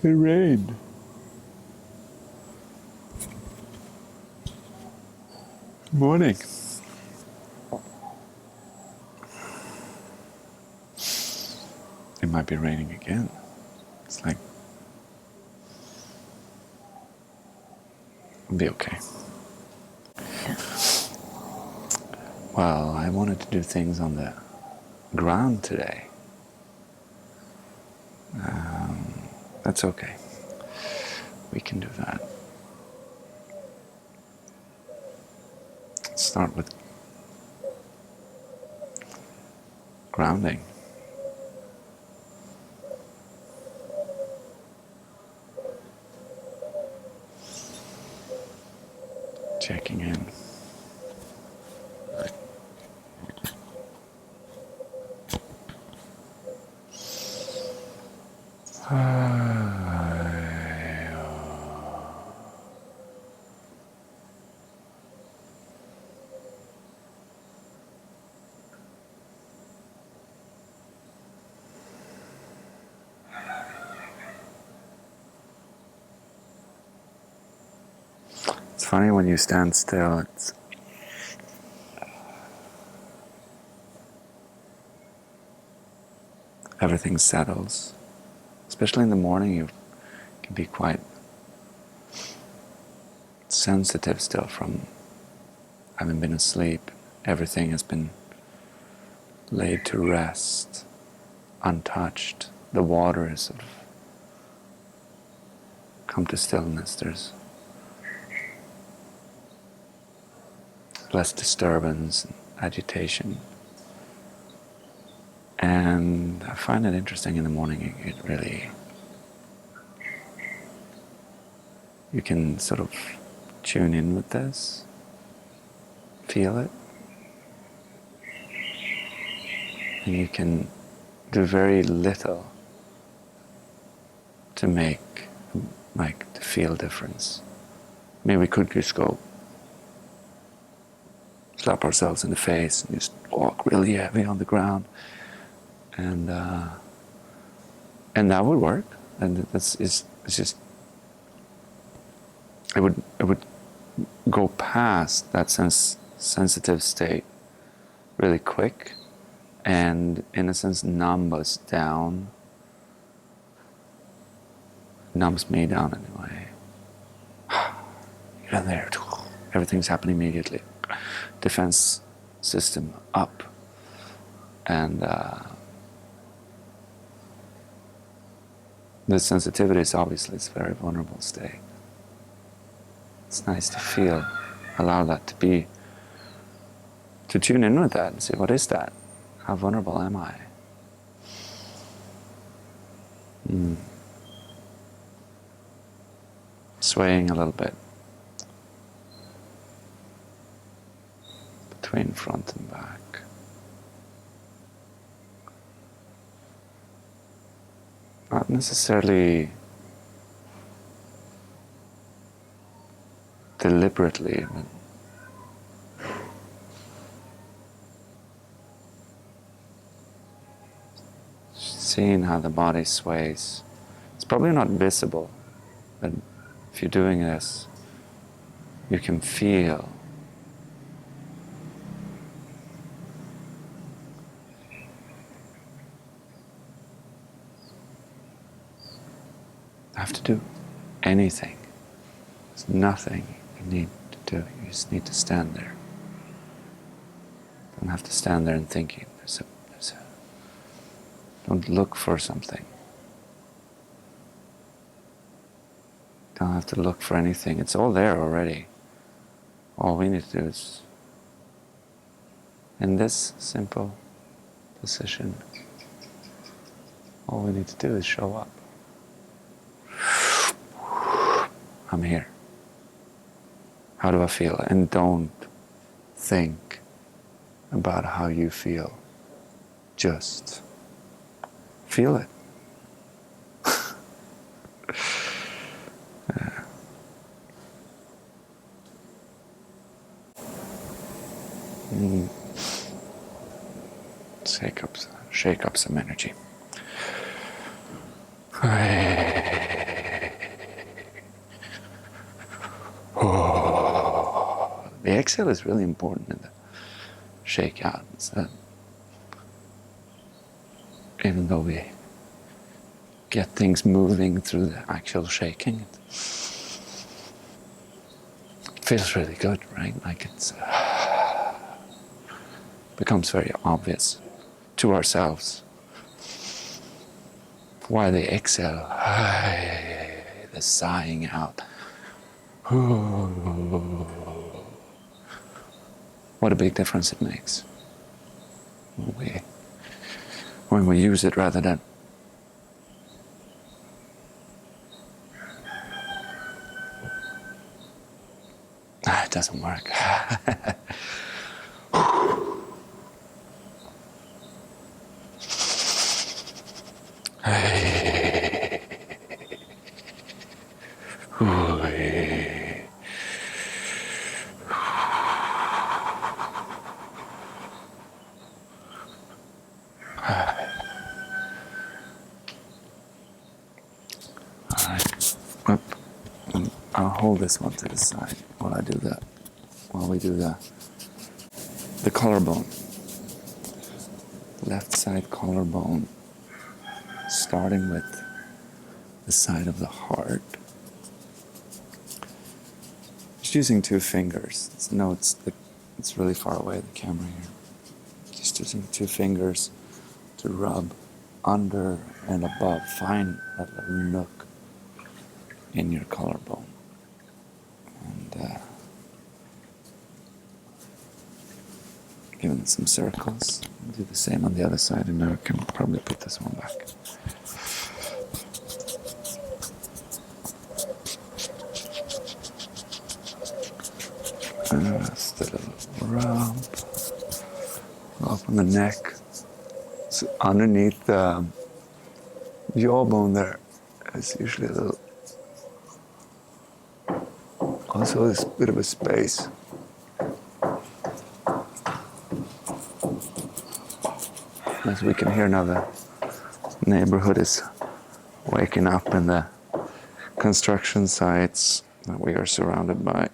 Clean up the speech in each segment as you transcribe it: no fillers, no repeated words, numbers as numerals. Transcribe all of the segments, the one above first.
It rained. Morning. It might be raining again. It's like, it'll be okay. Well, I wanted to do things on the ground today. That's okay. We can do that. Let's start with grounding. Checking in. It's funny when you stand still, everything settles. Especially in the morning, you can be quite sensitive still from having been asleep. Everything has been laid to rest, untouched. The water has sort of come to stillness. There's less disturbance and agitation. And I find it interesting in the morning. It really, you can sort of tune in with this, feel it, and you can do very little to to feel difference. I mean, we could just go slap ourselves in the face and just walk really heavy on the ground, and that would work. And it's just it would go past that sensitive state really quick, and in a sense numb us down, numbs me down anyway. You're in there, everything's happening immediately. Defense system up, and the sensitivity is obviously it's a very vulnerable state. It's nice to feel, allow that to be, to tune in with that and say, what is that? How vulnerable am I? Swaying a little bit between front and back. Not necessarily deliberately, but seeing how the body sways. It's probably not visible, but if you're doing this, you can feel have to do anything. There's nothing you need to do. You just need to stand there. Don't have to stand there and thinking. Don't look for something. Don't have to look for anything. It's all there already. All we need to do is, in this simple position, all we need to do is show up. I'm here. How do I feel? And don't think about how you feel. Just feel it. Shake up some energy. The exhale is really important in the shake out. It's that even though we get things moving through the actual shaking, it feels really good, right? Like it's becomes very obvious to ourselves why the exhale, the sighing out. What a big difference it makes when we use it rather than it doesn't work. I'll hold this one to the side while I do that. While we do the collarbone, left side collarbone, starting with the side of the heart. Just using 2 fingers. It's really far away, the camera here. Just using 2 fingers to rub under and above. Find that little nook in your collarbone. And give it some circles. Do the same on the other side, and now I can probably put this one back. Just a little rub up on the neck. So underneath the jawbone there is usually a little, also this bit of a space. As we can hear now, the neighborhood is waking up and the construction sites that we are surrounded by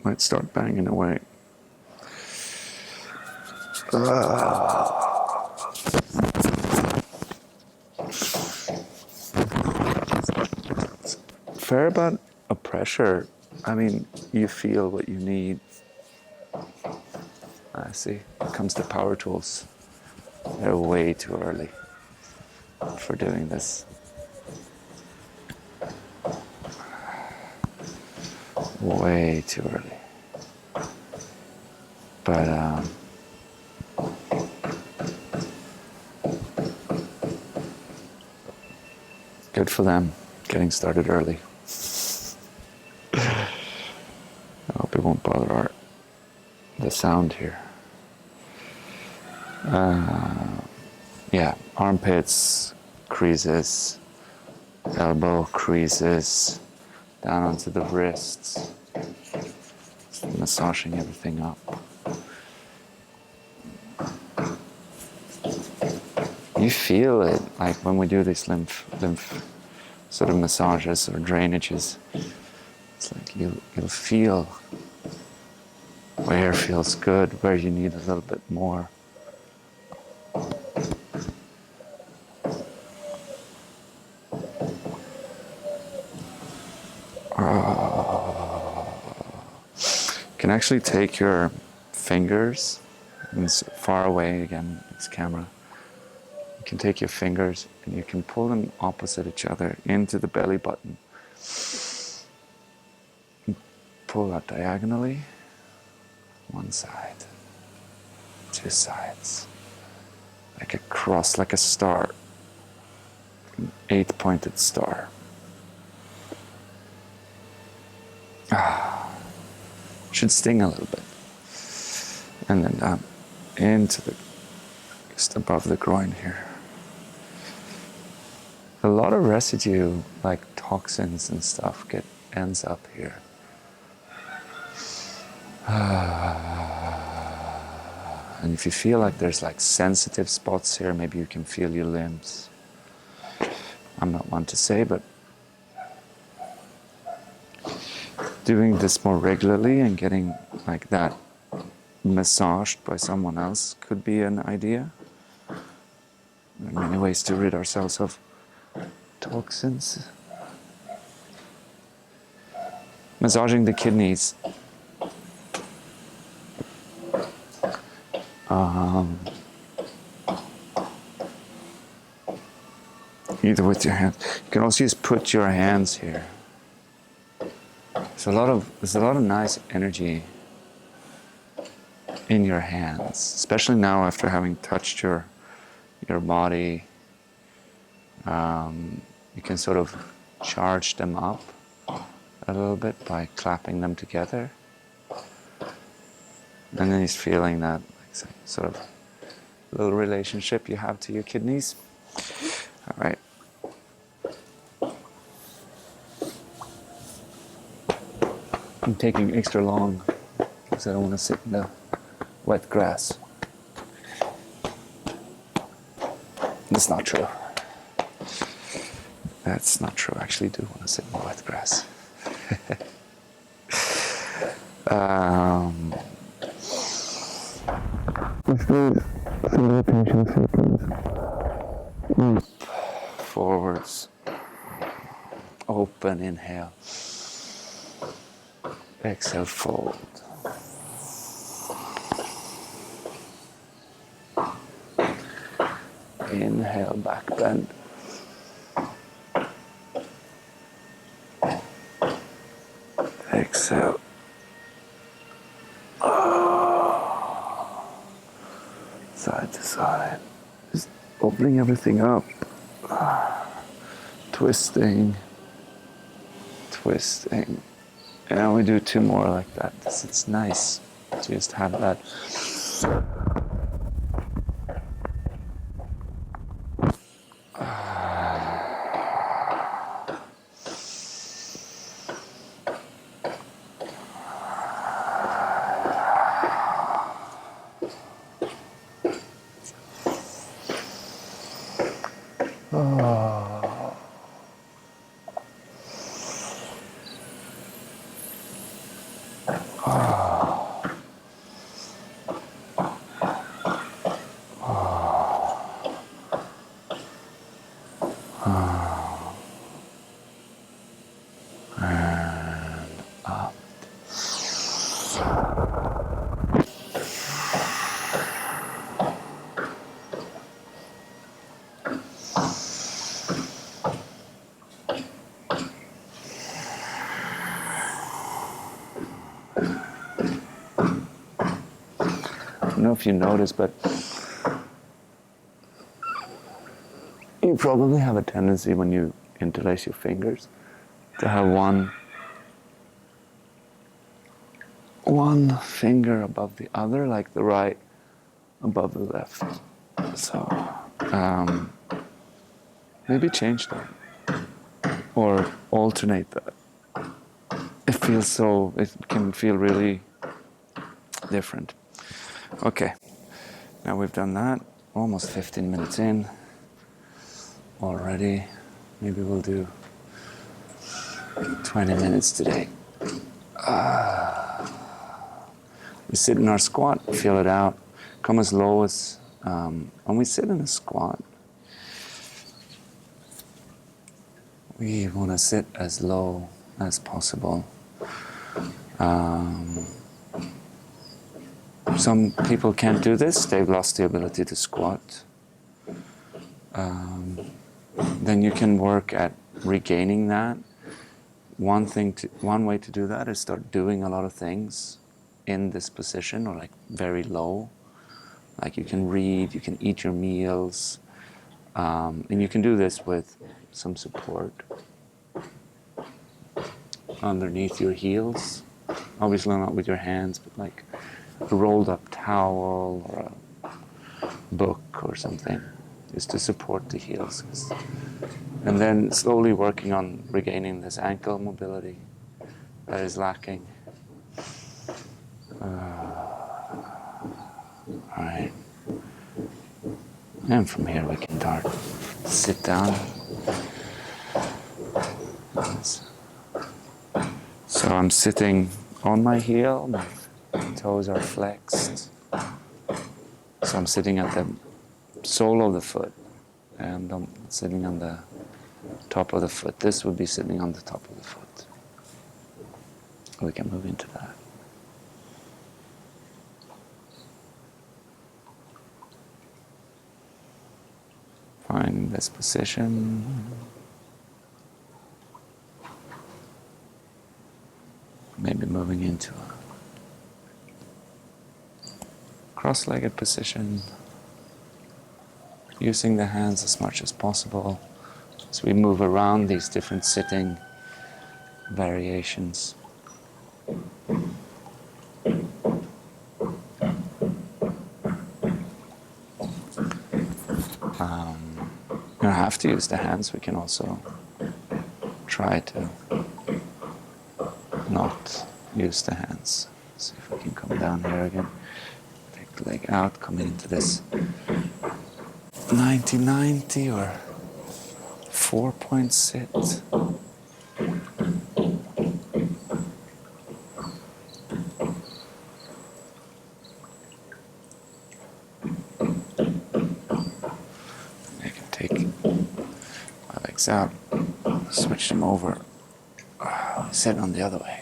might start banging away. Fair about a pressure. I mean, you feel what you need. I see. Here comes the power tools. They're way too early for doing this. Way too early. But good for them, getting started early. I hope it won't bother the sound here. Yeah, armpits, creases, elbow creases, down onto the wrists, just massaging everything up. You feel it, like when we do these lymph sort of massages or drainages. It's like you'll feel where feels good, where you need a little bit more. You can actually take your fingers, and it's far away again, this camera. You can take your fingers and you can pull them opposite each other into the belly button. Pull out diagonally, one side, 2 sides, like a cross, like a star, an 8-pointed star. Should sting a little bit. And then down into just above the groin here. A lot of residue, like toxins and stuff, ends up here. And if you feel like there's like sensitive spots here, maybe you can feel your limbs. I'm not one to say, but doing this more regularly and getting like that massaged by someone else could be an idea. There are many ways to rid ourselves of toxins. Massaging the kidneys. Either with your hands. You can also just put your hands here. There's a lot of nice energy in your hands, especially now after having touched your body. You can sort of charge them up a little bit by clapping them together, and then just feeling that like, sort of little relationship you have to your kidneys. All right. I'm taking extra long because I don't want to sit in the wet grass. That's not true. That's not true. I actually do want to sit in the wet grass. Forwards. Open, inhale. Exhale, fold. Inhale, back bend. Exhale. Side to side. Just opening everything up. Twisting. Twisting. And we do 2 more like that. It's nice to just have that. I don't know if you notice, but you probably have a tendency when you interlace your fingers to have one finger above the other, like the right above the left. So maybe change that or alternate that. It can feel really different. Okay, now we've done that, almost 15 minutes in already. Maybe we'll do 20 minutes today. We sit in our squat, feel it out, come as low as, when we sit in a squat, we want to sit as low as possible. Some people can't do this, they've lost the ability to squat. Then you can work at regaining that. One way to do that is start doing a lot of things in this position, or like very low. Like you can read, you can eat your meals, and you can do this with some support underneath your heels. Obviously not with your hands, but like a rolled up towel or a book or something, just to support the heels. And then slowly working on regaining this ankle mobility that is lacking. Alright. And from here we can start. Sit down. So So I'm sitting on my heel, my toes are flexed. So I'm sitting at the sole of the foot, and I'm sitting on the top of the foot. This would be sitting on the top of the foot. We can move into that. Finding this position. Maybe moving into a cross-legged position. Using the hands as much as possible as we move around these different sitting variations. You don't have to use the hands. We can also try to not use the hands. See if we can come down here again. Take the leg out, coming into this 90-90 or 4-point sit. I can take my legs out, switch them over, sit on the other way.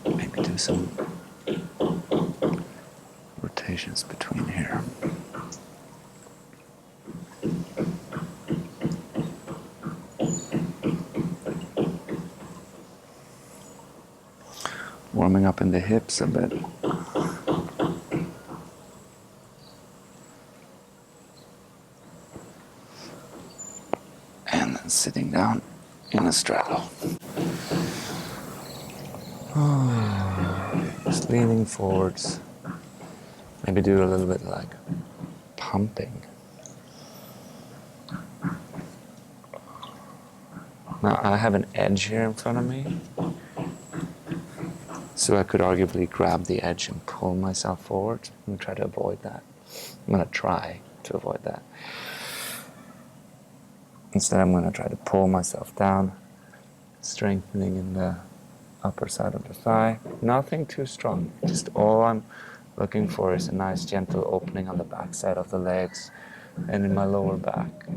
Maybe do some rotations between here. Warming up in the hips a bit. And then sitting down in a straddle. Just leaning forwards. Maybe do a little bit like pumping. Now I have an edge here in front of me. So I could arguably grab the edge and pull myself forward. I'm going to try to avoid that. I'm going to try to avoid that. Instead, I'm going to try to pull myself down, strengthening in the upper side of the thigh. Nothing too strong. Just all I'm looking for is a nice gentle opening on the back side of the legs and in my lower back.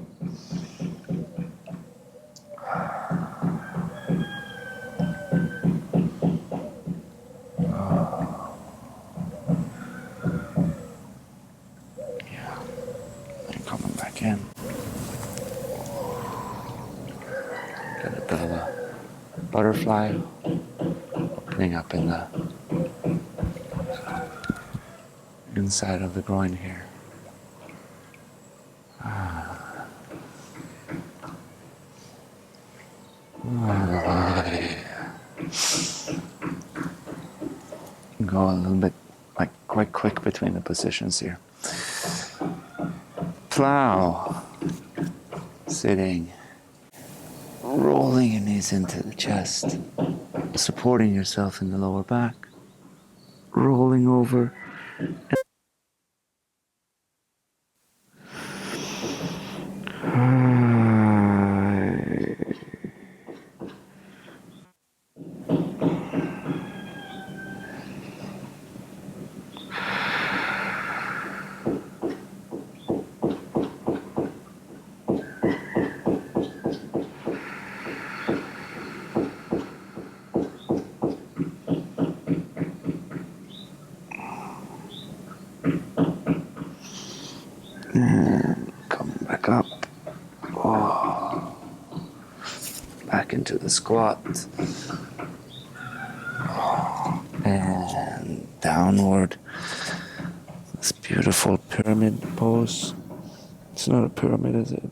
In. Get a bit of a butterfly opening up in the inside of the groin here. Go a little bit, like quite quick between the positions here. Plow, sitting, rolling your knees into the chest, supporting yourself in the lower back, rolling over. And coming back up. Oh. Back into the squat. Oh. And downward. This beautiful pyramid pose. It's not a pyramid, is it?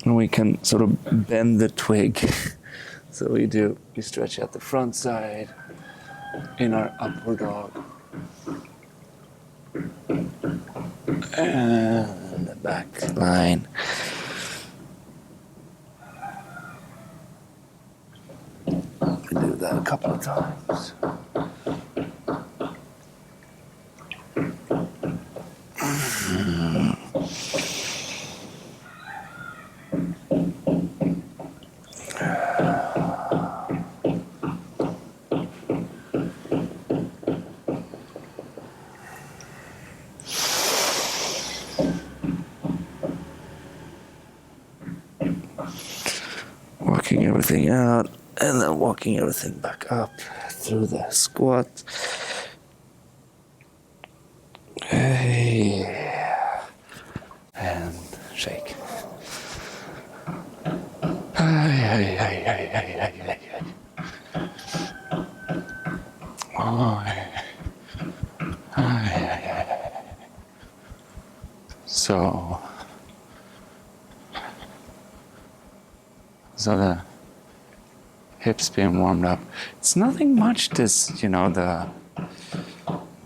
And we can sort of bend the twig. So we stretch out the front side in our upward dog. And the back line. walking everything out, and then walking everything back up through the squat. Hey. And shake. So the hips being warmed up. It's nothing much, this, the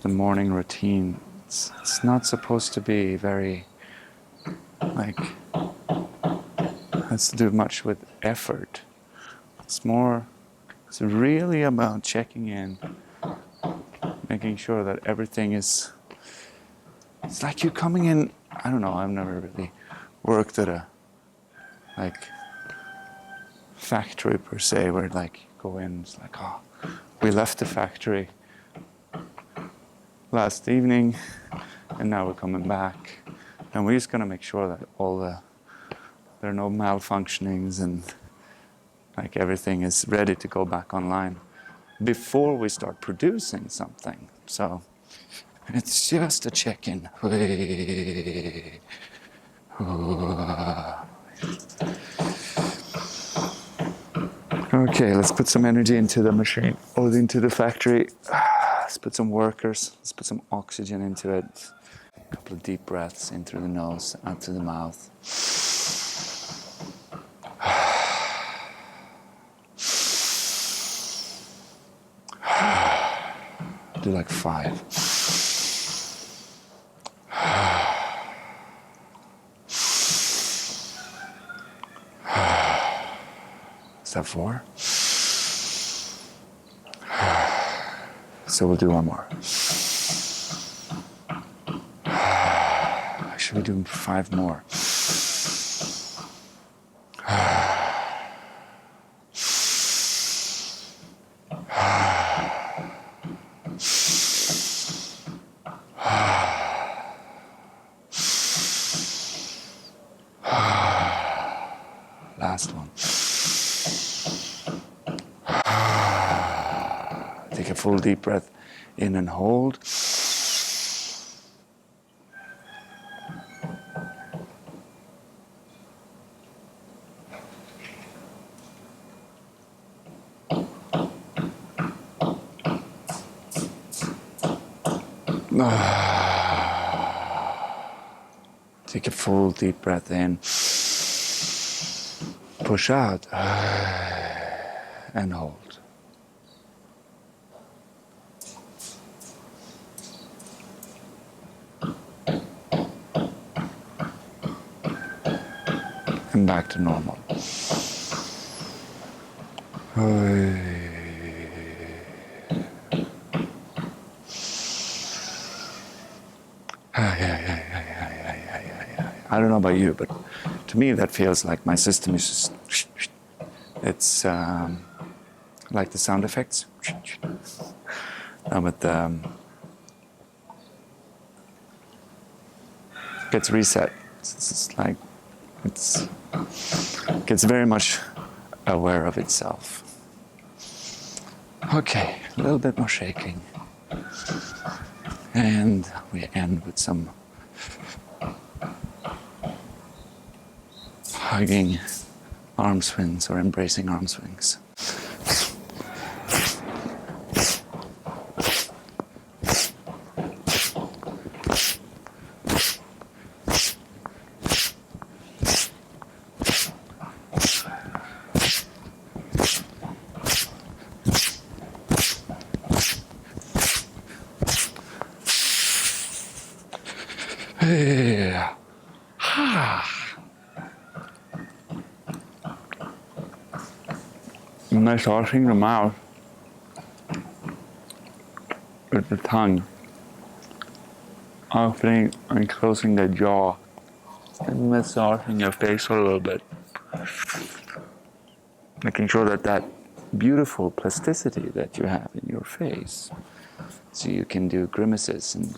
morning routine. It's not supposed to be very, has to do much with effort. It's really about checking in, making sure that everything is, it's like you're coming in, I don't know, I've never really worked at a, factory per se, where you go in, it's like, oh, we left the factory last evening and now we're coming back, and we're just going to make sure that there are no malfunctionings and everything is ready to go back online before we start producing something. So it's just a check-in. Okay, let's put some energy into the machine, or into the factory. Let's put some workers, let's put some oxygen into it. A couple of deep breaths in through the nose, out through the mouth. Do 5. Is that 4? So we'll do one more. Should we do 5 more? Last one. Take a full deep breath in and hold. Take a full deep breath in. Push out and hold. And back to normal. I don't know about you, but to me that feels like my system is just, it's like the sound effects. But gets reset. It's like it gets very much aware of itself. Okay, a little bit more shaking. And we end with some hugging arm swings or embracing arm swings. Massaging the mouth with the tongue, opening and closing the jaw, and massaging your face a little bit, making sure that beautiful plasticity that you have in your face, so you can do grimaces and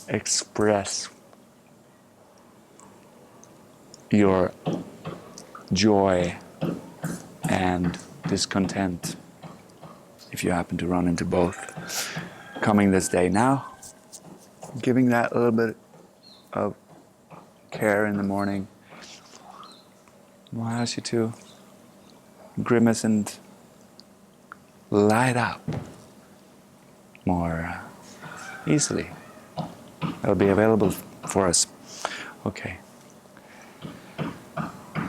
express your joy and discontent, if you happen to run into both, coming this day now, giving that a little bit of care in the morning will ask you to grimace and light up more easily. It'll be available for us. Okay.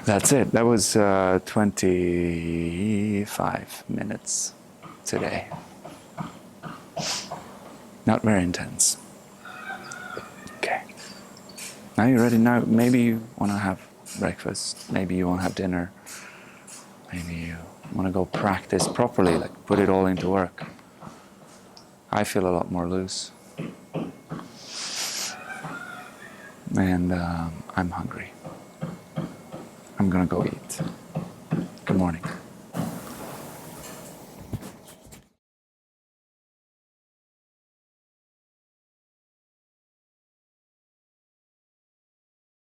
That's it. That was 25 minutes today. Not very intense. Okay. Now you're ready. Now maybe you want to have breakfast. Maybe you want to have dinner. Maybe you want to go practice properly, like put it all into work. I feel a lot more loose. And I'm hungry. I'm gonna go eat. Good morning.